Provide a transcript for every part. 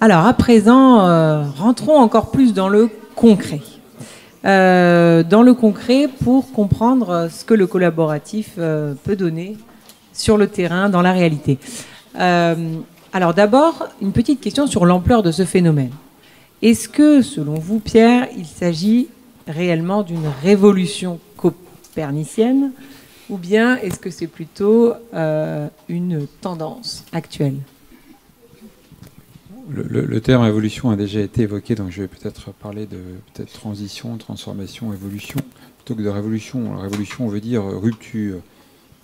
Alors, à présent, rentrons encore plus dans le concret. Pour comprendre ce que le collaboratif peut donner sur le terrain, dans la réalité. Alors d'abord, une petite question sur l'ampleur de ce phénomène. Est-ce que, selon vous, Pierre, il s'agit réellement d'une révolution copernicienne ou bien est-ce que c'est plutôt une tendance actuelle ? Le terme évolution a déjà été évoqué, donc je vais peut-être parler de transition, transformation, évolution, plutôt que de révolution. La révolution veut dire rupture.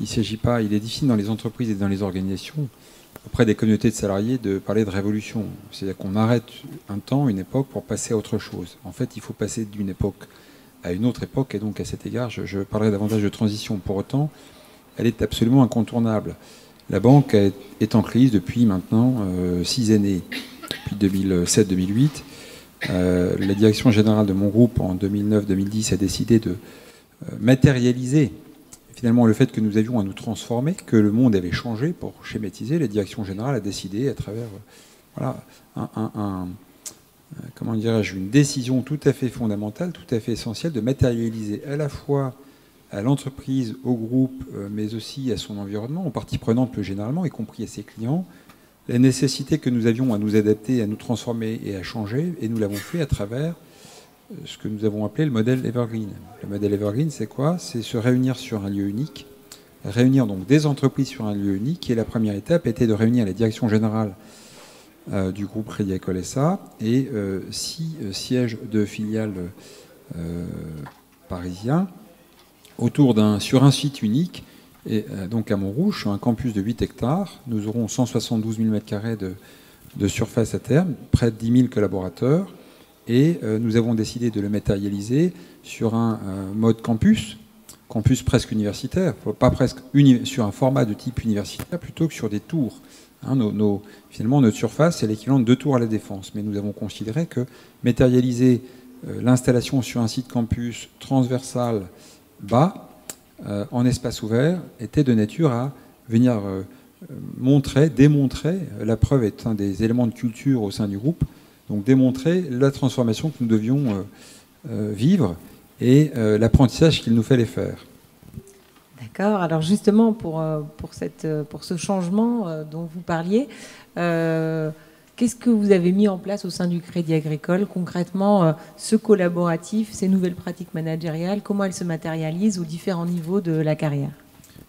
Il est difficile dans les entreprises et dans les organisations, auprès des communautés de salariés, de parler de révolution. C'est-à-dire qu'on arrête un temps, une époque, pour passer à autre chose. En fait, il faut passer d'une époque à une autre époque, et donc à cet égard, je parlerai davantage de transition. Pour autant, elle est absolument incontournable. La banque est en crise depuis maintenant 6 années. Depuis 2007-2008, la direction générale de mon groupe en 2009-2010 a décidé de matérialiser finalement le fait que nous avions à nous transformer, que le monde avait changé. Pour schématiser, la direction générale a décidé à travers une décision tout à fait fondamentale, tout à fait essentielle, de matérialiser à la fois à l'entreprise, au groupe, mais aussi à son environnement, aux parties prenantes plus généralement, y compris à ses clients, la nécessité que nous avions à nous adapter, à nous transformer et à changer, et nous l'avons fait à travers ce que nous avons appelé le modèle Evergreen. Le modèle Evergreen, c'est quoi? C'est se réunir sur un lieu unique, réunir donc des entreprises sur un lieu unique, et la première étape était de réunir la direction générale du groupe Crédit Agricole SA et 6 sièges de filiales parisiens sur un site unique. Et donc à Montrouge, sur un campus de 8 hectares, nous aurons 172 000 m² de surface à terme, près de 10 000 collaborateurs, et nous avons décidé de le matérialiser sur un mode campus presque universitaire, pas presque sur un format de type universitaire, plutôt que sur des tours. Finalement, notre surface, c'est l'équivalent de 2 tours à la Défense, mais nous avons considéré que matérialiser l'installation sur un site campus transversal bas, en espace ouvert, était de nature à venir démontrer, la preuve est un des éléments de culture au sein du groupe, donc démontrer la transformation que nous devions vivre et l'apprentissage qu'il nous fallait faire. D'accord. Alors justement, pour ce changement dont vous parliez, qu'est-ce que vous avez mis en place au sein du Crédit Agricole? Concrètement, ce collaboratif, ces nouvelles pratiques managériales, comment elles se matérialisent aux différents niveaux de la carrière?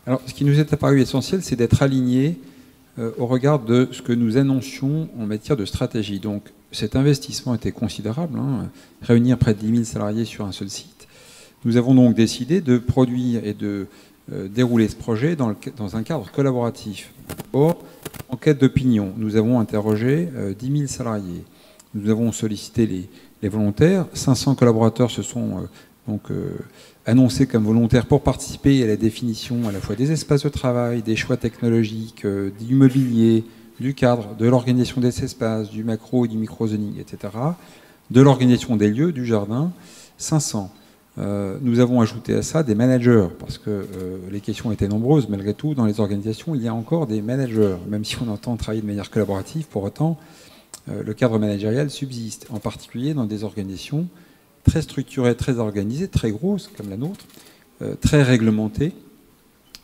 Alors, ce qui nous est apparu essentiel, c'est d'être alignés au regard de ce que nous annoncions en matière de stratégie. Donc, cet investissement était considérable, réunir près de 10 000 salariés sur un seul site. Nous avons donc décidé de produire et de dérouler ce projet dans un cadre collaboratif. Or, enquête d'opinion, nous avons interrogé 10 000 salariés. Nous avons sollicité les volontaires. 500 collaborateurs se sont annoncés comme volontaires pour participer à la définition à la fois des espaces de travail, des choix technologiques, du mobilier, du cadre, de l'organisation des espaces, du macro et du micro-zoning, etc., de l'organisation des lieux, du jardin. 500. Nous avons ajouté à ça des managers, parce que les questions étaient nombreuses. Malgré tout, dans les organisations, il y a encore des managers. Même si on entend travailler de manière collaborative, pour autant, le cadre managérial subsiste, en particulier dans des organisations très structurées, très organisées, très grosses, comme la nôtre, très réglementées,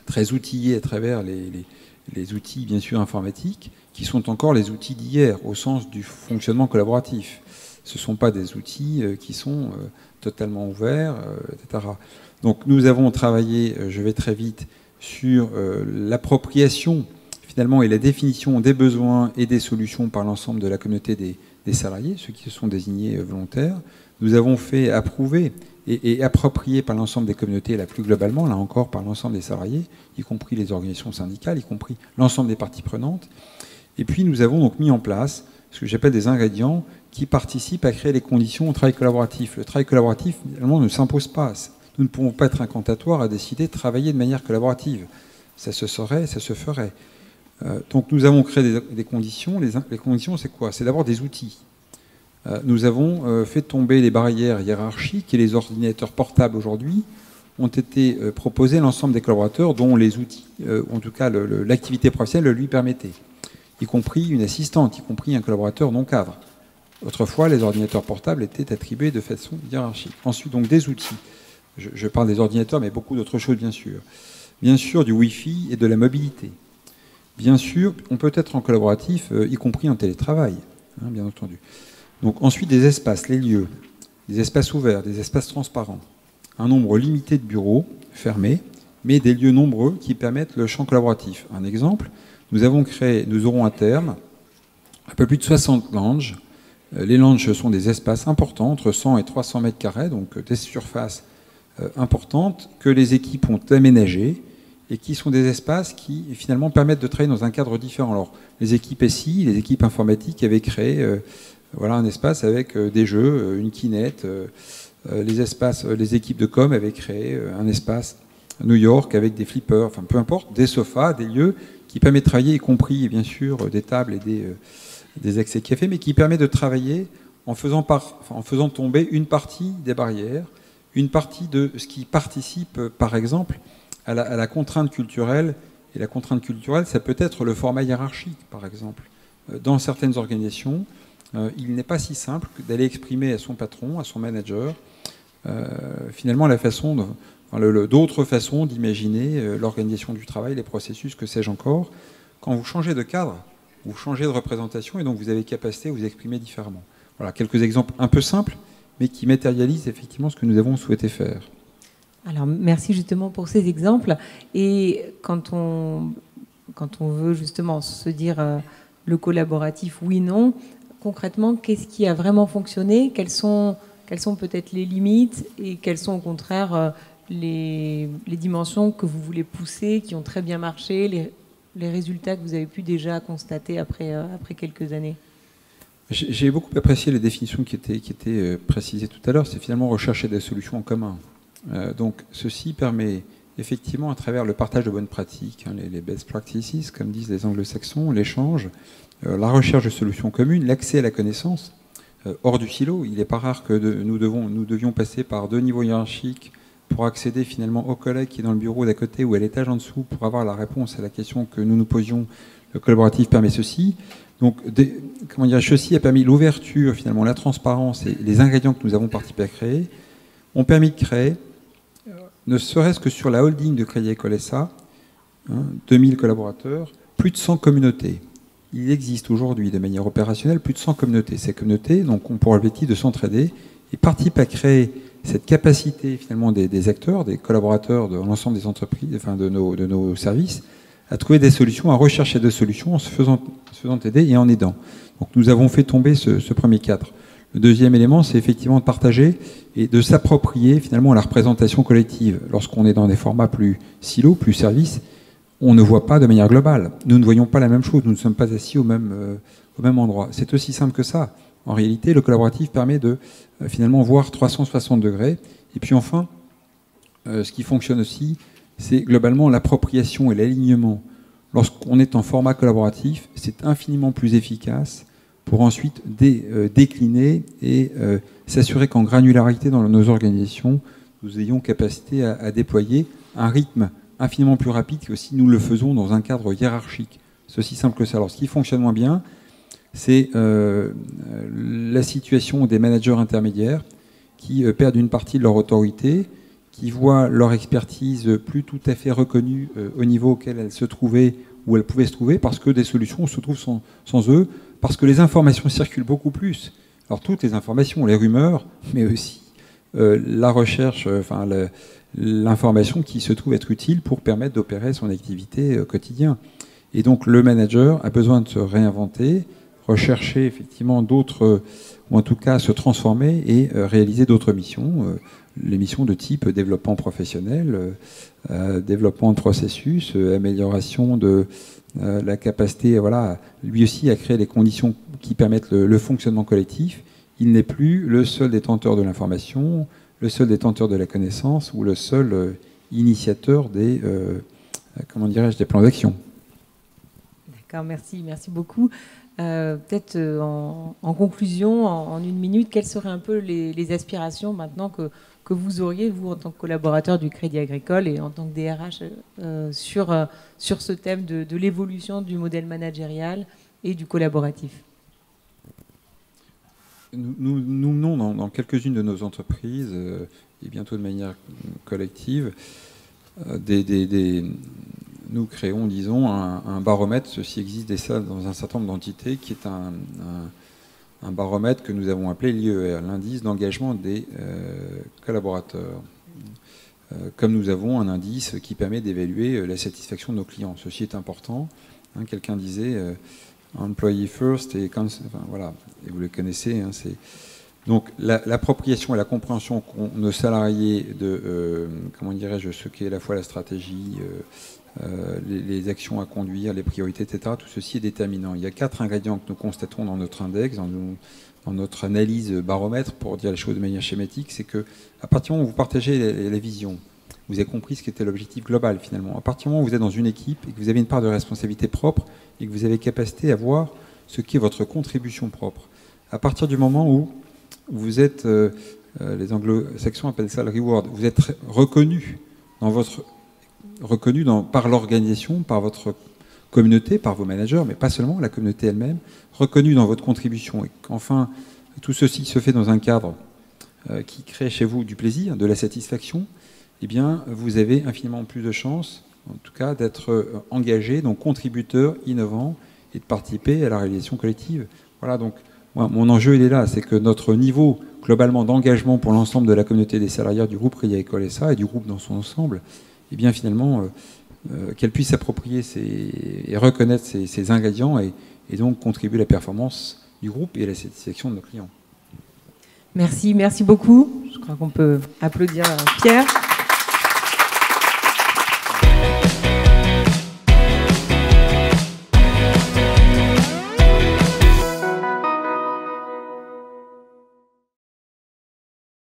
très outillées à travers les outils, bien sûr, informatiques, qui sont encore les outils d'hier, au sens du fonctionnement collaboratif. Ce ne sont pas des outils qui sont totalement ouverts, etc. Donc nous avons travaillé, je vais très vite, sur l'appropriation, finalement, et la définition des besoins et des solutions par l'ensemble de la communauté des salariés, ceux qui se sont désignés volontaires. Nous avons fait approuver et approprier par l'ensemble des communautés, là plus globalement, là encore par l'ensemble des salariés, y compris les organisations syndicales, y compris l'ensemble des parties prenantes. Et puis nous avons donc mis en place ce que j'appelle des ingrédients qui participent à créer les conditions au travail collaboratif. Le travail collaboratif, finalement, ne s'impose pas. Nous ne pouvons pas être incantatoires à décider de travailler de manière collaborative. Ça se saurait, ça se ferait. Donc nous avons créé des conditions. Les conditions, c'est quoi? C'est d'abord des outils. Nous avons fait tomber les barrières hiérarchiques et les ordinateurs portables aujourd'hui ont été proposés à l'ensemble des collaborateurs dont les outils, en tout cas l'activité professionnelle, le lui permettait. y compris une assistante, y compris un collaborateur non cadre. Autrefois, les ordinateurs portables étaient attribués de façon hiérarchique. Ensuite, donc des outils. Je parle des ordinateurs, mais beaucoup d'autres choses, bien sûr. Bien sûr, du Wi-Fi et de la mobilité. Bien sûr, on peut être en collaboratif, y compris en télétravail, hein, bien entendu. Donc ensuite, des espaces, les lieux, des espaces ouverts, des espaces transparents. Un nombre limité de bureaux fermés, mais des lieux nombreux qui permettent le champ collaboratif. Un exemple, nous aurons à terme un peu plus de 60 lounges. Les lounges sont des espaces importants, entre 100 et 300 mètres carrés, donc des surfaces importantes que les équipes ont aménagées et qui sont des espaces qui finalement permettent de travailler dans un cadre différent. Alors, les équipes SI, les équipes informatiques avaient créé un espace avec des jeux, une kinette. Les équipes de com avaient créé un espace à New York avec des flippers, enfin peu importe, des sofas, des lieux qui permettent de travailler, y compris bien sûr des tables et des accès café, mais qui permet de travailler en faisant tomber une partie des barrières, une partie de ce qui participe, par exemple, à la contrainte culturelle. Et la contrainte culturelle, ça peut être le format hiérarchique, par exemple. Dans certaines organisations, il n'est pas si simple d'aller exprimer à son patron, à son manager, finalement d'autres façons d'imaginer l'organisation du travail, les processus, que sais-je encore. Quand vous changez de cadre, vous changez de représentation et donc vous avez capacité à vous exprimer différemment. Voilà, quelques exemples un peu simples, mais qui matérialisent effectivement ce que nous avons souhaité faire. Alors, merci justement pour ces exemples. Et quand on veut justement se dire le collaboratif, oui, non, concrètement, qu'est-ce qui a vraiment fonctionné? Quelles sont peut-être les limites et quelles sont au contraire les dimensions que vous voulez pousser, qui ont très bien marché, les résultats que vous avez pu déjà constater après quelques années? J'ai beaucoup apprécié les définitions qui étaient précisées tout à l'heure. C'est finalement rechercher des solutions en commun. Donc ceci permet effectivement, à travers le partage de bonnes pratiques, hein, les best practices, comme disent les anglo-saxons, l'échange, la recherche de solutions communes, l'accès à la connaissance, hors du silo. Il n'est pas rare que nous devions passer par 2 niveaux hiérarchiques pour accéder finalement au collègue qui est dans le bureau d'à côté ou à l'étage en dessous pour avoir la réponse à la question que nous nous posions. Le collaboratif permet ceci. Donc, ceci a permis l'ouverture, finalement, la transparence et les ingrédients que nous avons participé à créer ont permis de créer, ne serait-ce que sur la holding de Crédit Agricole SA, 2000 collaborateurs, plus de 100 communautés. Il existe aujourd'hui, de manière opérationnelle, plus de 100 communautés. Ces communautés donc, ont pour objectif de s'entraider et participent à créer cette capacité, finalement, des acteurs, des collaborateurs de l'ensemble des entreprises, enfin, de nos services, à trouver des solutions, à rechercher des solutions en se faisant aider et en aidant. Donc nous avons fait tomber ce premier cadre. Le deuxième élément, c'est effectivement de partager et de s'approprier finalement la représentation collective. Lorsqu'on est dans des formats plus silos, plus services, on ne voit pas de manière globale. Nous ne voyons pas la même chose, nous ne sommes pas assis au même endroit. C'est aussi simple que ça. En réalité, le collaboratif permet de finalement voir 360 degrés. Et puis enfin, ce qui fonctionne aussi, c'est globalement l'appropriation et l'alignement. Lorsqu'on est en format collaboratif, c'est infiniment plus efficace pour ensuite décliner et s'assurer qu'en granularité dans nos organisations, nous ayons capacité à déployer un rythme infiniment plus rapide que si nous le faisons dans un cadre hiérarchique. C'est aussi simple que ça. Alors, ce qui fonctionne moins bien, c'est la situation des managers intermédiaires qui perdent une partie de leur autorité, qui voient leur expertise plus tout à fait reconnue au niveau auquel elle se trouvait ou elle pouvait se trouver, parce que des solutions se trouvent sans eux, parce que les informations circulent beaucoup plus. Alors toutes les informations, les rumeurs, mais aussi la recherche, l'information qui se trouve être utile pour permettre d'opérer son activité quotidienne. Et donc le manager a besoin de se réinventer, rechercher effectivement d'autres, ou en tout cas se transformer et réaliser d'autres missions. Les missions de type développement professionnel, développement de processus, amélioration de la capacité, lui aussi à créer les conditions qui permettent le fonctionnement collectif. Il n'est plus le seul détenteur de l'information, le seul détenteur de la connaissance ou le seul initiateur des plans d'action. D'accord, merci beaucoup. Peut-être en conclusion, en 1 minute, quelles seraient un peu les aspirations maintenant que vous auriez, vous, en tant que collaborateur du Crédit Agricole et en tant que DRH, sur ce thème de l'évolution du modèle managérial et du collaboratif? Nous menons dans quelques-unes de nos entreprises, et bientôt de manière collective, nous créons, disons, un baromètre, ceci existe déjà dans un certain nombre d'entités, qui est un baromètre que nous avons appelé l'IER, l'indice d'engagement des collaborateurs. Comme nous avons un indice qui permet d'évaluer la satisfaction de nos clients. Ceci est important. Hein, quelqu'un disait employee first, et voilà, et vous le connaissez. Hein, donc l'appropriation et la compréhension qu'ont nos salariés de, comment dirais-je, ce qu'est à la fois la stratégie, les actions à conduire, les priorités, etc. Tout ceci est déterminant. Il y a 4 ingrédients que nous constatons dans notre index, dans notre analyse baromètre, pour dire les choses de manière schématique, c'est que à partir du moment où vous partagez la vision, vous avez compris ce qu'était l'objectif global finalement. À partir du moment où vous êtes dans une équipe et que vous avez une part de responsabilité propre et que vous avez capacité à voir ce qu'est votre contribution propre. À partir du moment où vous êtes, les anglo-saxons appellent ça le reward, vous êtes reconnu par l'organisation, par votre communauté, par vos managers, mais pas seulement, la communauté elle-même, reconnu dans votre contribution. Et qu'enfin, tout ceci se fait dans un cadre qui crée chez vous du plaisir, de la satisfaction, eh bien, vous avez infiniment plus de chances, en tout cas, d'être engagé, donc contributeur, innovant, et de participer à la réalisation collective. Voilà, donc, moi, mon enjeu, il est là, c'est que notre niveau, globalement, d'engagement pour l'ensemble de la communauté des salariés du groupe Crédit Agricole SA et du groupe dans son ensemble, eh bien, finalement, qu'elle puisse s'approprier et reconnaître ces ingrédients et donc contribuer à la performance du groupe et à la satisfaction de nos clients. Merci beaucoup. Je crois qu'on peut applaudir Pierre.